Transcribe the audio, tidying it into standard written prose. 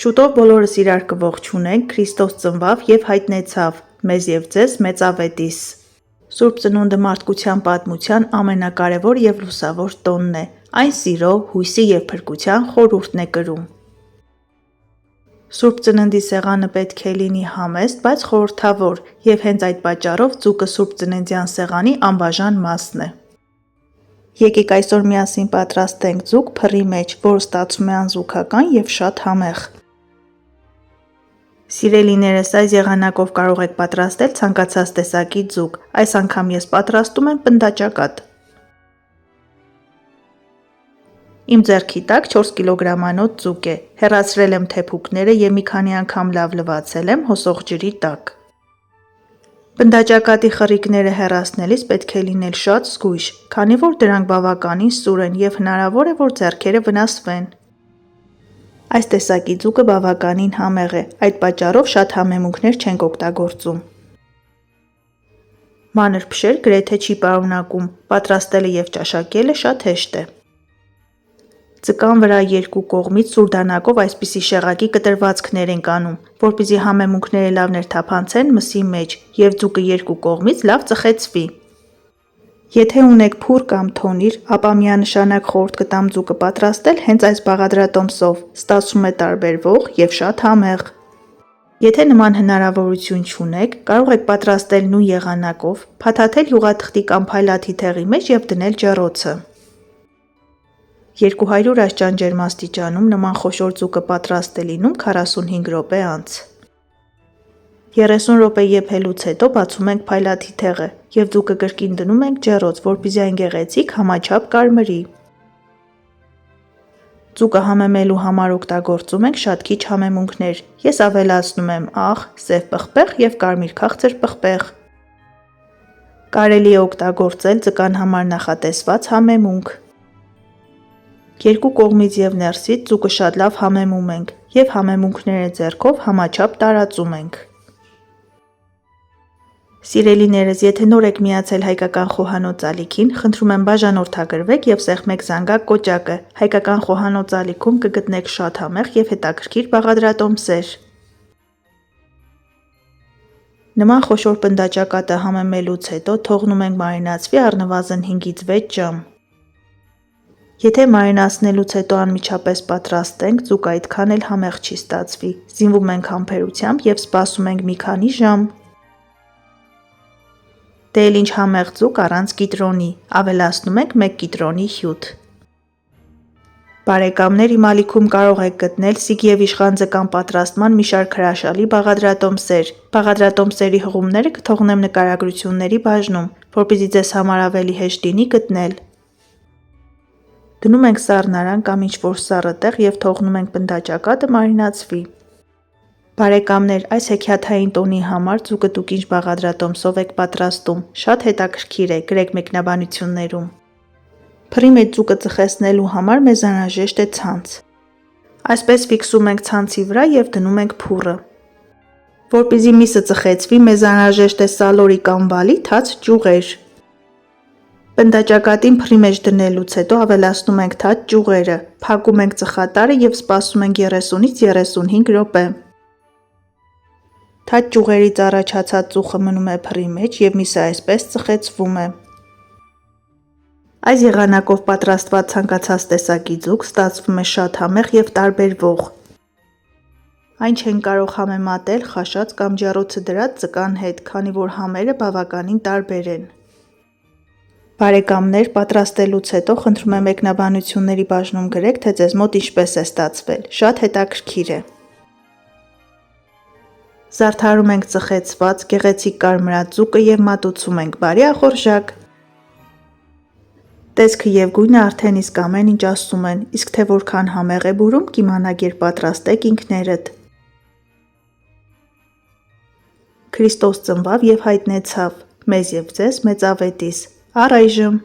Շուտով բոլորս իրար կողջունենք, Քրիստոս ծնվավ և հայտնեցավ, մեզ և ձեզ մեծավետիս։ Սուրբ Ծնունդը մարդկության պատմության ամենակարևոր և լուսավոր տոնն է, այն սիրո, հույսի և փրկության խորհուրդն է կրում։ Սուրբ Ծննդի սեղանը պետք է լինի համեստ, բայց խորհրդավոր, և հենց այդ պատճառով ձուկը Սուրբ Ծննդյան սեղանի անբաժան մասն է։ Եկեք այսօր միասին պատրաստենք ձուկ փռի մեջ, որը ստացվում է անզուգական և շատ համեղ։ Սիրելիներս, այս եղանակով կարող եք պատրաստել ցանկացած տեսակի ձուկ, այս անգամ ես պատրաստում եմ պնդաճակատ։ Իմ ձեռքի տակ 4 կիլոգրամանոց ձուկ է, հեռացրել եմ թեփուկները և մի քանի անգամ լավ լվացել եմ հոսող ջրի տակ։ Պնդաճակատի խռիկները հեռացնելիս պետք է լինել շատ զգույշ, քանի որ դրանք բավականին սուր են և հնարավոր է, որ ձեռքերը վնասվեն։ Այս տեսակի ձուկը բավականին համեղ է, այդ պատճառով շատ համեմունքներ չենք օգտագործում։ Մանր փշեր գրեթե չի պարունակում, պատրաստելը և ճաշակելը շատ հեշտ է։ Ձկան վրա երկու կողմից սուր դանակով այսպիսի շեղակի կտրվածքներ ենք անում, որպեսզի համեմունքները լավ ներթափանցեն մսի մեջ և ձուկը երկու կողմից լավ ծխեցվի։ Եթե ունեք փուր կամ թոնիր, ապա միանշանակ խորհուրդ կտամ ձուկը պատրաստել հենց այս բաղադրատոմսով, ստացվում է տարբերվող և շատ համեղ։ Եթե նման հնարավորություն չունեք, կարող եք պատրաստել նույն եղանակով, փաթաթել յուղաթղթի կամ փայլաթի թեղի մեջ և դնել ջեռոցը։ 200 աշճան ջերմաստիճանում նման խոշոր ձուկը պատրաստ է լինում 45 րոպե անց։ 30 րոպե եփելուց հետո բացում ենք փայլաթի թեղը և ձուկը կրկին դնում ենք ջեռոց, որպեսզի այն գեղեցիկ համաչափ կարմրի։ Ձուկը համեմելու համար օգտագործում ենք շատ քիչ համեմունքներ, ես ավելացնում եմ աղ, սև պղպեղ և կարմիր քաղցր պղպեղ։ Կարելի է օգտագործել ձկան համար նախատեսված համեմունք։ Երկու կողմից և ներսից ձուկը շատ լավ համեմում ենք և համեմունքները ձեռքով համաչափ տարածում ենք։ Սիրելիներս, եթե նոր եք միացել Հայկական խոհանոց ալիքին, խնդրում եմ բաժանորդագրվեք և սեղմեք զանգակ կոճակը, Հայկական խոհանոց ալիքում կգտնեք շատ համեղ և հետաքրքիր բաղադրատոմսեր։ Նման խոշոր պնդաճակատը համեմելուց հետո թողնում ենք մարինացվի առնվազն 5-ից 6 ժամ։ Եթե մարինացնելուց հետո անմիջապես պատրաստենք, ձուկը այդքան էլ համեղ չի ստացվի, զինվում ենք համբերությամբ և սպասում ենք մի քանի ժամ։ Դե էլ ինչ համեղ ձուկ առանց կիտրոնի, ավելացնում ենք 1 կիտրոնի հյութ։ Բարեկամներ, իմ ալիքում կարող եք գտնել սիկ և իշխան ձկան պատրաստման մի շարք հրաշալի բաղադրատոմսեր։ Բաղադրատոմսերի հղումները կթողնեմ նկարագրությունների բաժնում, որպեսզի ձեզ համար ավելի հեշտ լինի գտնել։ Դնում ենք սառնարան կամ ինչ-որ սառը տեղ և թողնում ենք պնդաճակատը մարինացվի։ Բարեկամներ, այս հեքիաթային տոնի համար ձուկը դուք ինչ բաղադրատոմսով եք պատրաստում, շատ հետաքրքիր է, գրեք մեկնաբանություններում։ Փռի մեջ ձուկը ծխեցնելու համար մեզ անհրաժեշտ է ցանց։ Այսպես ֆիքսում ենք ցանցի վրա և դնում ենք փուռը։ Որպեսզի միսը ծխեցվի, մեզ անհրաժեշտ է սալորի կամ վալի թաց ճյուղեր։ Պնդաճակատին փռի մեջ դնելուց հետո ավելացնում ենք թաց ճյուղերը, փակում ենք ծխատարը և սպասում ենք 30-ից 35 րոպե։ Թաց ճյուղերից առաջացած ծուխը մնում է փռի մեջ և միսը այսպես ծխեցվում է։ Այս եղանակով պատրաստված ցանկացած տեսակի ձուկ ստացվում է շատ համեղ և տարբերվող։ Այն չենք կարող համեմատել խաշած կամ ջեռոցը դրած ձկան հետ, քանի որ համերը բավականին տարբեր են։ Բարեկամներ, պատրաստելուց հետո խնդրում եմ մեկնաբանությունների բաժնում գրեք, թե ձեզ մոտ ինչպես է ստացվել, շատ հետաքրքիր է։ Զարդարում ենք ծխեցված, գեղեցիկ կարմրած ձուկը և մատուցում ենք բարի ախորժակ։ Տեսքը և գույնը արդեն իսկ ամեն ինչ ասում են, իսկ թե որքան համեղ է բուրում, կիմանաք, երբ պատրաստեք ինքներդ։ Քրիստոս ծնվավ և հայտնեցավ, մեզ և ձեզ մեծավետիս։ Առայժմ